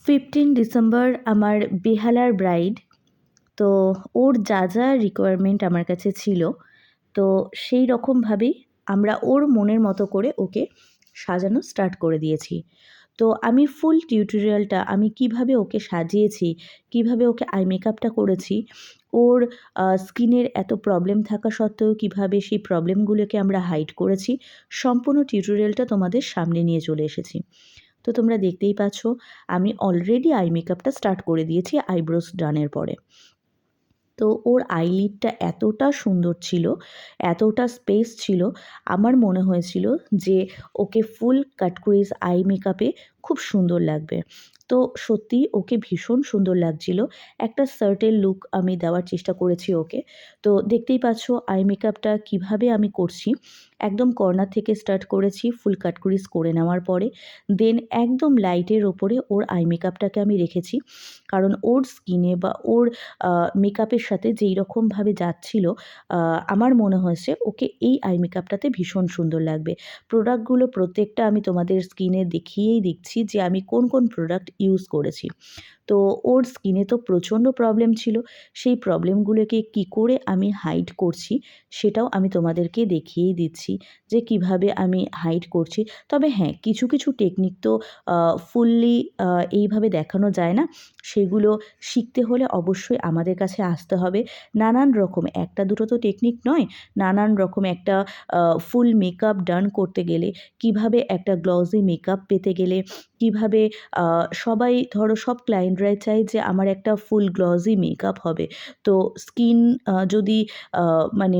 15 December আমার বেহালার bride. তো ওর যা যা রিকোয়ারমেন্ট আমার কাছে ছিল, তো সেই রকমভাবেই আমরা ওর মনের মতো করে ওকে সাজানো স্টার্ট করে দিয়েছি। তো আমি ফুল টিউটোরিয়ালটা আমি কিভাবে ওকে সাজিয়েছি, কিভাবে ওকে আই মেকআপটা করেছি, ওর স্কিনের এত প্রবলেম থাকা সত্ত্বেও কিভাবে সেই প্রবলেমগুলোকে আমরা হাইড করেছি, সম্পূর্ণ টিউটোরিয়ালটা তোমাদের সামনে নিয়ে চলে এসেছি। তো তোমরা দেখতেই পাচ্ছ আমি অলরেডি আই মেকআপটা স্টার্ট করে দিয়েছি আইব্রোস ডানের পরে। তো ওর আইলিডটা এতটা সুন্দর ছিল, এতটা স্পেস ছিল, আমার মনে হয়েছিল যে ওকে ফুল কাট ক্রিজ আই মেকআপে খুব সুন্দর লাগবে। তো সত্যিই ওকে ভীষণ সুন্দর লাগছিল। একটা সার্টেন লুক আমি দেওয়ার চেষ্টা করেছি ওকে। তো দেখতেই পাচ্ছ আই মেকআপটা কীভাবে আমি করছি। একদম কর্নার থেকে স্টার্ট করেছি ফুল কাট ক্রিজ করে নেওয়ার পরে। দেন একদম লাইটের ওপরে ওর আই মেকআপটাকে আমি রেখেছি। কারণ ওর স্কিনে বা ওর মেকআপের সাথে যেই রকমভাবে যাচ্ছিল, আমার মনে হয়েছে ওকে এই আই মেকআপটাতে ভীষণ সুন্দর লাগবে। প্রোডাক্টগুলো প্রত্যেকটা আমি তোমাদের স্কিনে দেখিয়েই দিচ্ছি যে আমি কোন কোন প্রোডাক্ট ইউজ করেছি। তো ওর স্কিনে তো প্রচণ্ড প্রবলেম ছিল, সেই প্রবলেমগুলোকে কী করে আমি হাইড করছি সেটাও আমি তোমাদেরকে দেখিয়েই দিচ্ছি যে কিভাবে আমি হাইড করছি। তবে হ্যাঁ, কিছু কিছু টেকনিক তো ফুললি এইভাবে দেখানো যায় না। সেগুলো শিখতে হলে অবশ্যই আমাদের কাছে আসতে হবে। নানান রকম, একটা দুটো তো টেকনিক নয়, নানান রকম একটা ফুল মেকআপ ডান করতে গেলে, কিভাবে একটা গ্লসি মেকআপ পেতে গেলে, কিভাবে সবাই ধরো সব ক্লায়েন্টরাই চায় যে আমার একটা ফুল গ্লসি মেকআপ হবে। তো স্কিন যদি মানে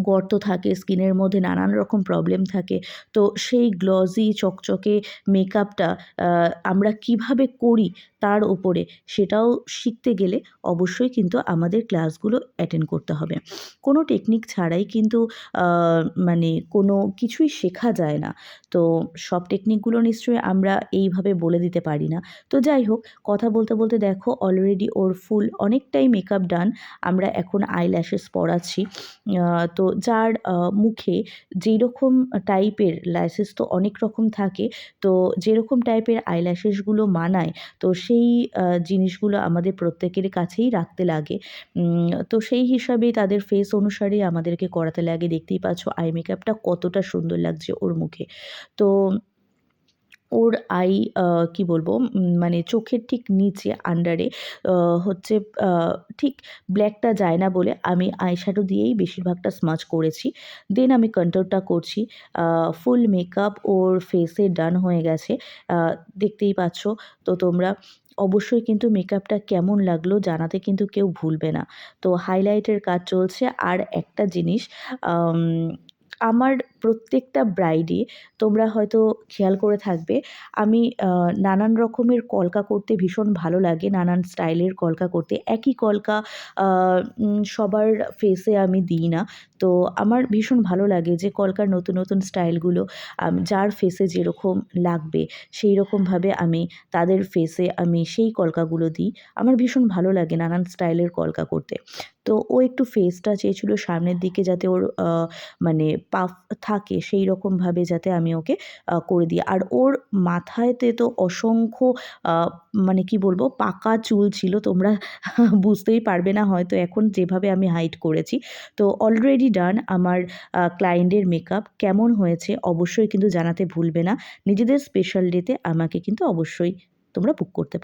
গর্ত থাকে, স্কিনের মধ্যে নানান রকম প্রবলেম থাকে, তো সেই গ্লসি চকচকে মেকআপটা আমরা কিভাবে করি তার ওপরে, সেটাও শিখতে গেলে অবশ্যই কিন্তু আমাদের ক্লাসগুলো অ্যাটেন্ড করতে হবে। কোনো টেকনিক ছাড়াই কিন্তু মানে কোনো কিছুই শেখা যায় না। তো সব টেকনিকগুলো নিশ্চয়ই আমরা এইভাবে বলে দিতে পারি না। তো যাই হোক, কথা বলতে বলতে দেখো অলরেডি ওর ফুল অনেকটাই মেকআপ ডান। আমরা এখন আইল্যাশেস পরাচ্ছি। তো যার মুখে যেইরকম টাইপের ল্যাশেস তো অনেক রকম থাকে, তো যেরকম টাইপের আইল্যাশেসগুলো মানায়, তো সেই জিনিসগুলো আমাদের প্রত্যেকের কাছেই রাখতে লাগে। তো সেই হিসাবেই তাদের ফেস অনুসারেই আমাদেরকে করাতে লাগে। দেখতেই পাচ্ছ আই মেকআপটা কতটা সুন্দর লাগছে ওর মুখে। তো ওর আই কী বলবো, মানে চোখের ঠিক নিচে আন্ডারে হচ্ছে ঠিক ব্ল্যাকটা যায় না বলে আমি আইশ্যাডো দিয়েই বেশিরভাগটা স্মাচ করেছি। দেন আমি কন্ট্যুরটা করছি। ফুল মেকআপ ওর ফেসে ডান হয়ে গেছে। দেখতেই পাচ্ছ। তো তোমরা অবশ্যই কিন্তু মেকআপটা কেমন লাগলো জানাতে কিন্তু কেউ ভুলবে না। তো হাইলাইটের কাজ চলছে। আর একটা জিনিস, আম আমার প্রত্যেকটা ব্রাইডই তোমরা হয়তো খেয়াল করে থাকবে, আমি নানান রকমের কলকা করতে ভীষণ ভালো লাগে, নানান স্টাইলের কলকা করতে। একই কলকা আ সবার ফেসে আমি দিই না। তো আমার ভীষণ ভালো লাগে যে কলকার নতুন নতুন স্টাইলগুলো যার ফেসে যেরকম লাগবে সেই রকমভাবে আমি তাদের ফেসে আমি সেই কলকাগুলো দিই। আমার ভীষণ ভালো লাগে নানান স্টাইলের কলকা করতে। তো ও একটু ফেসটা চেয়েছিল সামনের দিকে যাতে ওর মানে পাফ থাকে সেই রকমভাবে যাতে আমি ওকে করে দিই। আর ওর মাথায়তে তো অসংখ্য আ মানে কি বলবো, পাকা চুল ছিল। তোমরা বুঝতেই পারবে না হয়তো এখন যেভাবে আমি হাইড করেছি। তো অলরেডি ডান আমার ক্লায়েন্টের মেকআপ। কেমন হয়েছে অবশ্যই কিন্তু জানাতে ভুলবে না। নিজেদের স্পেশাল ডেতে আমাকে কিন্তু অবশ্যই তোমরা বুক করতে পারো।